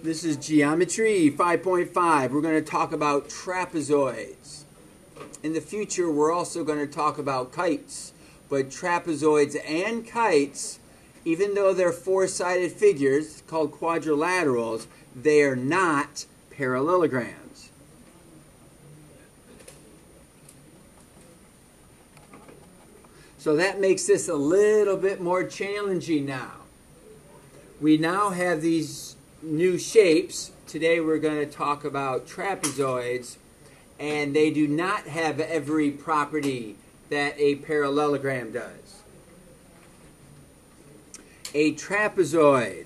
This is Geometry 5.5. We're going to talk about trapezoids. In the future, we're also going to talk about kites. But trapezoids and kites, even though they're four-sided figures called quadrilaterals, they are not parallelograms. So that makes this a little bit more challenging now. We now have these new shapes. Today we're going to talk about trapezoids, and they do not have every property that a parallelogram does. A trapezoid,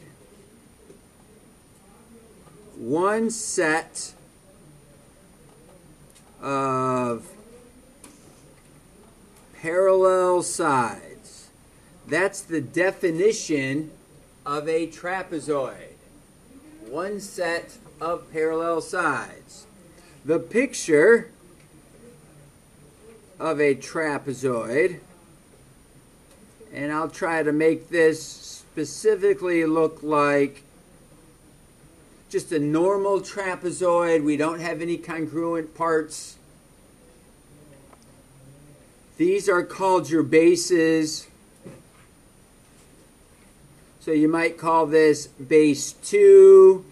one set of parallel sides. That's the definition of a trapezoid. One set of parallel sides. The picture of a trapezoid, and I'll try to make this specifically look like just a normal trapezoid. We don't have any congruent parts. These are called your bases. So you might call this base 2,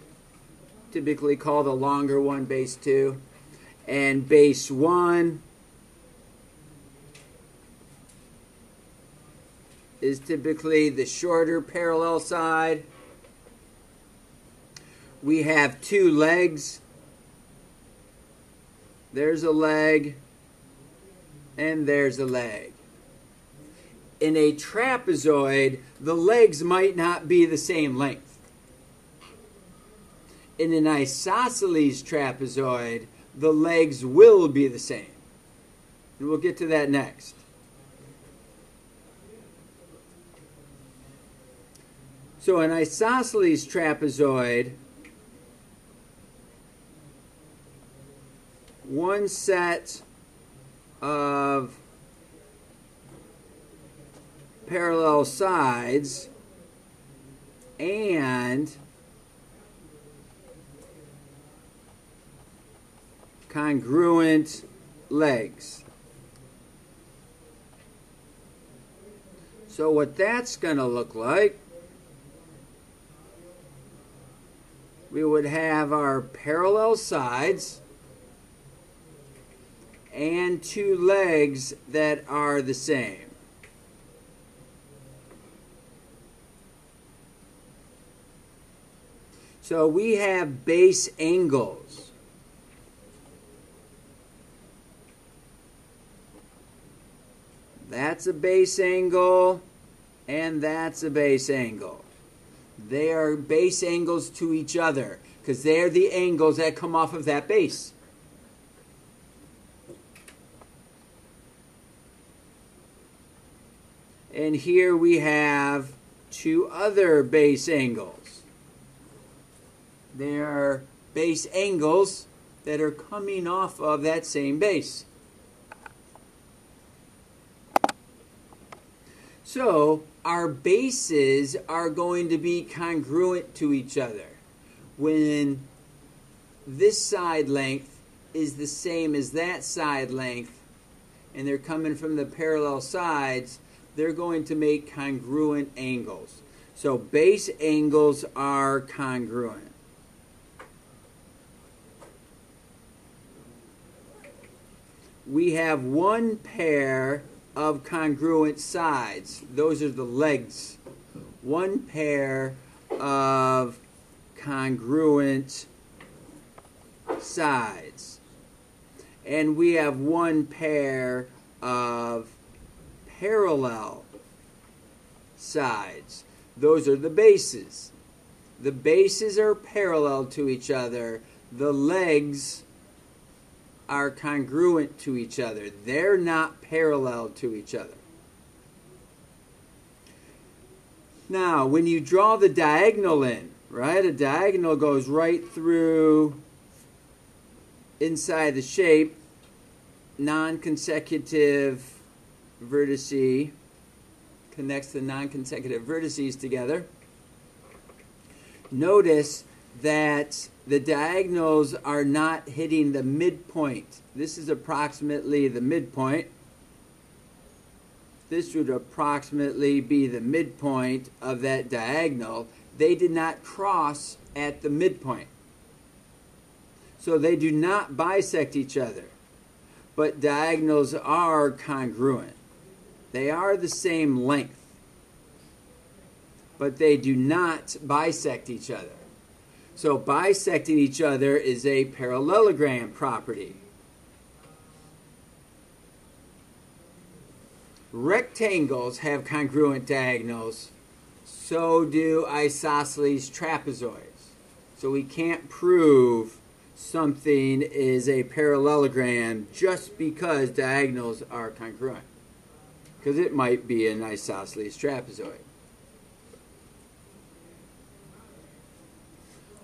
typically call the longer one base 2, and base 1 is typically the shorter parallel side. We have two legs. There's a leg, and there's a leg. In a trapezoid, the legs might not be the same length. In an isosceles trapezoid, the legs will be the same. And we'll get to that next. So an isosceles trapezoid, one set of parallel sides and congruent legs. So what that's going to look like, we would have our parallel sides and two legs that are the same. So we have base angles. That's a base angle, and that's a base angle. They are base angles to each other because they're the angles that come off of that base. And here we have two other base angles. They are base angles that are coming off of that same base. So our bases are going to be congruent to each other. When this side length is the same as that side length, and they're coming from the parallel sides, they're going to make congruent angles. So base angles are congruent. We have one pair of congruent sides. Those are the legs. One pair of congruent sides. And we have one pair of parallel sides. Those are the bases. The bases are parallel to each other. The legs are congruent to each other. They're not parallel to each other. Now, when you draw the diagonal in, right, a diagonal goes right through inside the shape, non-consecutive vertices, connects the non-consecutive vertices together. Notice that the diagonals are not hitting the midpoint. This is approximately the midpoint. This would approximately be the midpoint of that diagonal. They did not cross at the midpoint. So they do not bisect each other. But diagonals are congruent. They are the same length. But they do not bisect each other. So bisecting each other is a parallelogram property. Rectangles have congruent diagonals. So do isosceles trapezoids. So we can't prove something is a parallelogram just because diagonals are congruent. Because it might be an isosceles trapezoid.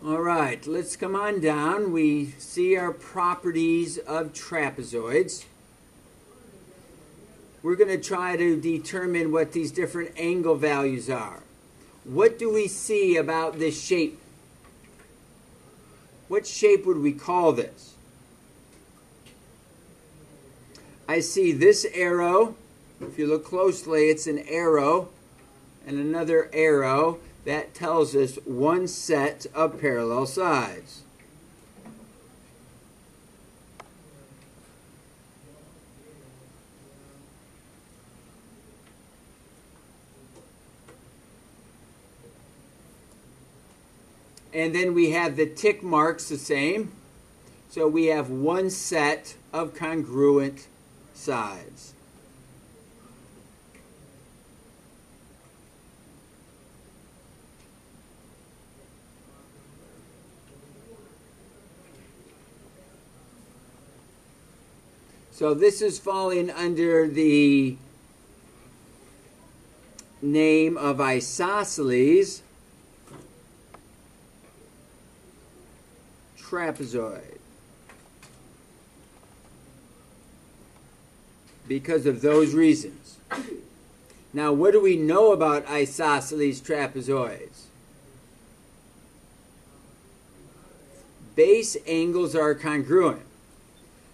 All right, let's come on down. We see our properties of trapezoids. We're going to try to determine what these different angle values are. What do we see about this shape? What shape would we call this? I see this arrow. If you look closely, it's an arrow and another arrow. That tells us one set of parallel sides. And then we have the tick marks the same. So we have one set of congruent sides. So this is falling under the name of isosceles trapezoid because of those reasons. Now, what do we know about isosceles trapezoids? Base angles are congruent.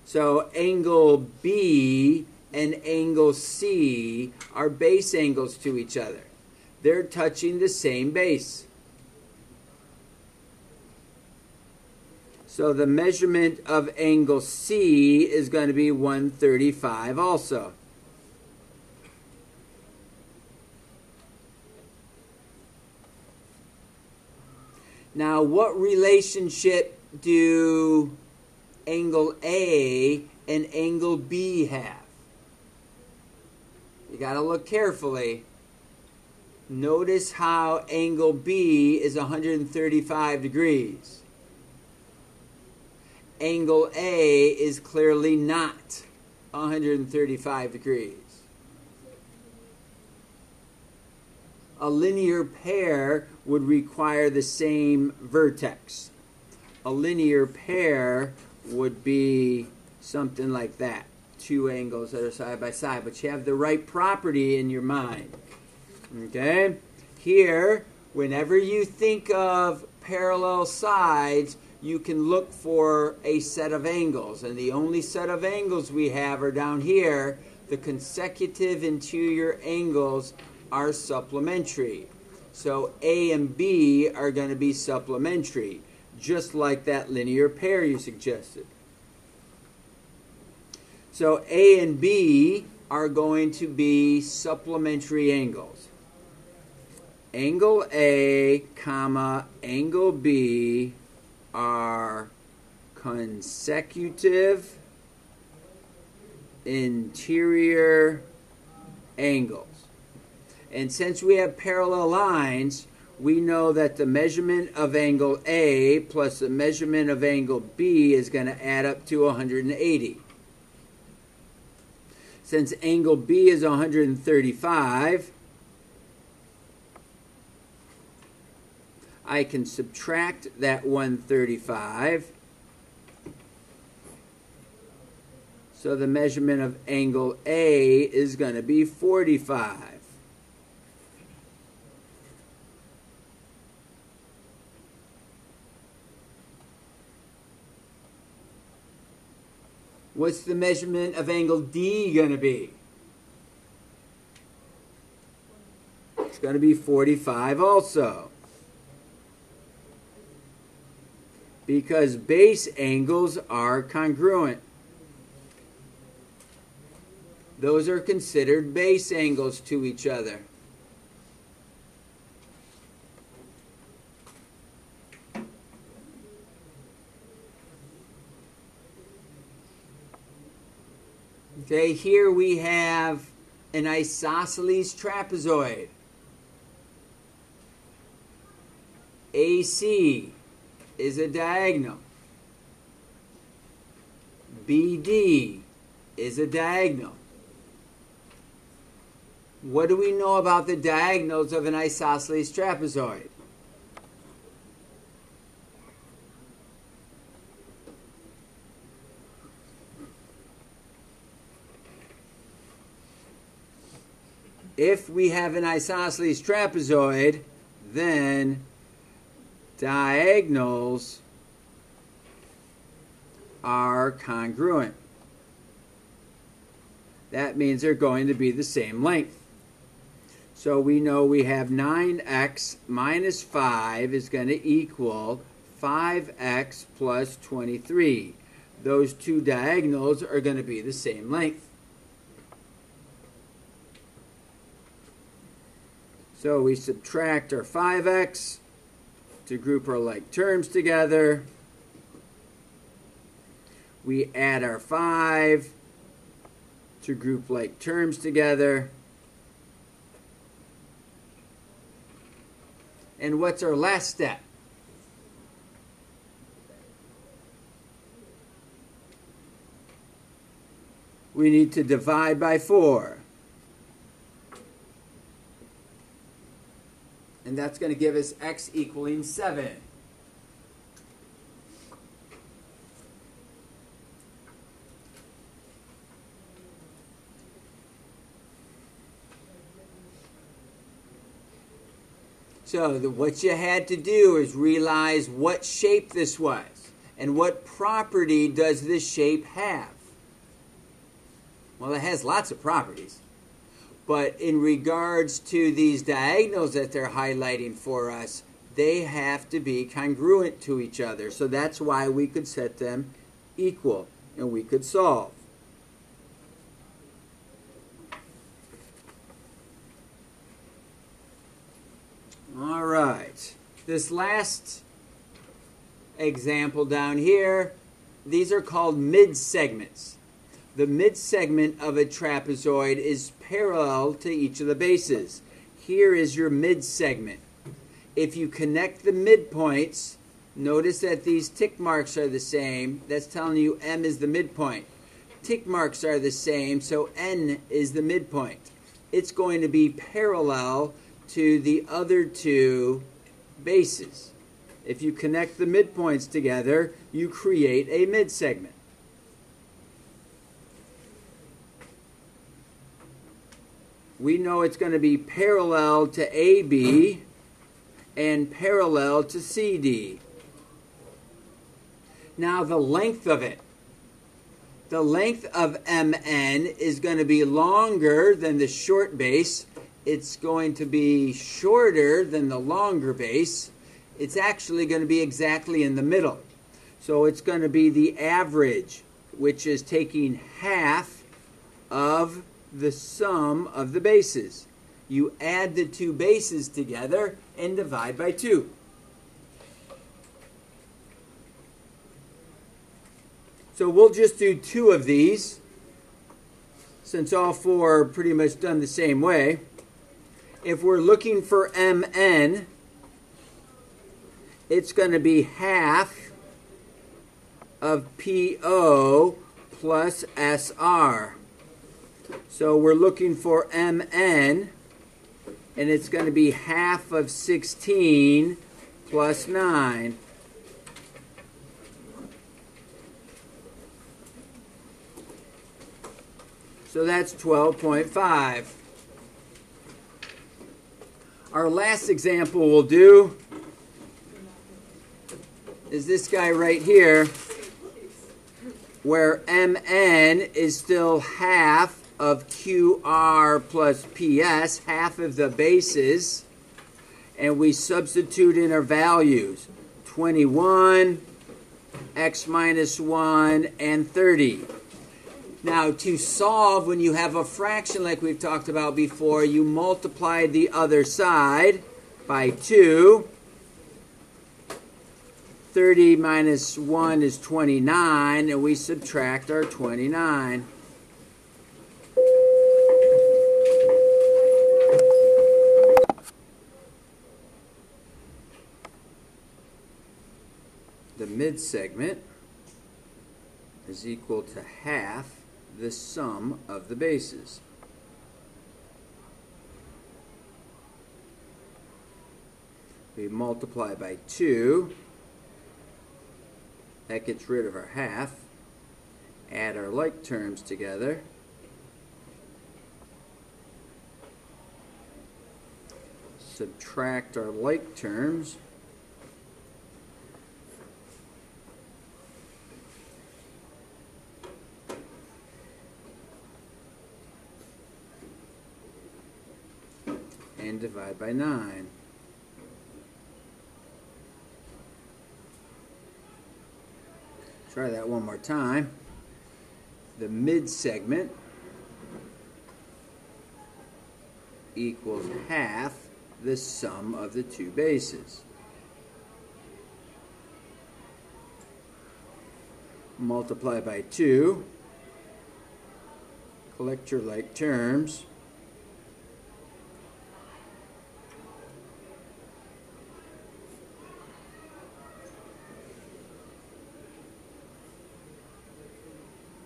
So angle B and angle C are base angles to each other. They're touching the same base. So the measurement of angle C is going to be 135 also. Now, what relationship do angle A and angle B have? You got to look carefully. Notice how angle B is 135 degrees. Angle A is clearly not 135 degrees. A linear pair would require the same vertex. A linear pair would be something like that. Two angles that are side by side, but you have the right property in your mind. Okay? Here, whenever you think of parallel sides, you can look for a set of angles. And the only set of angles we have are down here. The consecutive interior angles are supplementary. So A and B are going to be supplementary, just like that linear pair you suggested. So A and B are going to be supplementary angles. Angle A, comma, angle B are consecutive interior angles. And since we have parallel lines, we know that the measurement of angle A plus the measurement of angle B is going to add up to 180. Since angle B is 135, I can subtract that 135. So the measurement of angle A is going to be 45. What's the measurement of angle D going to be? It's going to be 45 also. Because base angles are congruent. Those are considered base angles to each other. Okay, here we have an isosceles trapezoid. AC is a diagonal. BD is a diagonal. What do we know about the diagonals of an isosceles trapezoid? If we have an isosceles trapezoid, then diagonals are congruent. That means they're going to be the same length. So we know we have 9x minus 5 is going to equal 5x plus 23. Those two diagonals are going to be the same length. So we subtract our 5x to group our like terms together. We add our 5 to group like terms together. And what's our last step? We need to divide by 4. And that's going to give us x equaling 7. So what you had to do is realize what shape this was and what property does this shape have. Well, it has lots of properties. But in regards to these diagonals that they're highlighting for us, they have to be congruent to each other. So that's why we could set them equal and we could solve. All right. This last example down here, these are called mid-segments. The mid-segment of a trapezoid is parallel to each of the bases. Here is your mid-segment. If you connect the midpoints, notice that these tick marks are the same. That's telling you M is the midpoint. Tick marks are the same, so N is the midpoint. It's going to be parallel to the other two bases. If you connect the midpoints together, you create a mid-segment. We know it's going to be parallel to AB and parallel to CD. Now the length of it. The length of MN is going to be longer than the short base. It's going to be shorter than the longer base. It's actually going to be exactly in the middle. So it's going to be the average, which is taking half of the sum of the bases. You add the two bases together and divide by 2. So we'll just do 2 of these, since all 4 are pretty much done the same way. If we're looking for MN, it's going to be half of PO plus SR. So we're looking for MN, and it's going to be half of 16 plus 9. So that's 12.5. Our last example we'll do is this guy right here, where MN is still half of QR plus PS, half of the bases, and we substitute in our values, 21, x minus 1, and 30. Now, to solve, when you have a fraction like we've talked about before, you multiply the other side by 2. 30 minus 1 is 29, and we subtract our 29. The mid-segment is equal to half the sum of the bases. We multiply by 2. That gets rid of our half. Add our like terms together. Subtract our like terms. And divide by 9. Try that one more time. The mid-segment equals half the sum of the two bases. Multiply by 2. Collect your like terms.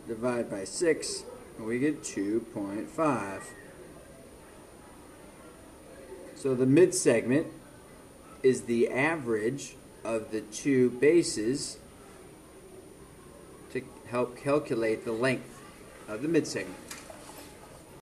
Divide by 6, and we get 2.5. So the mid-segment is the average of the two bases to help calculate the length of the mid-segment.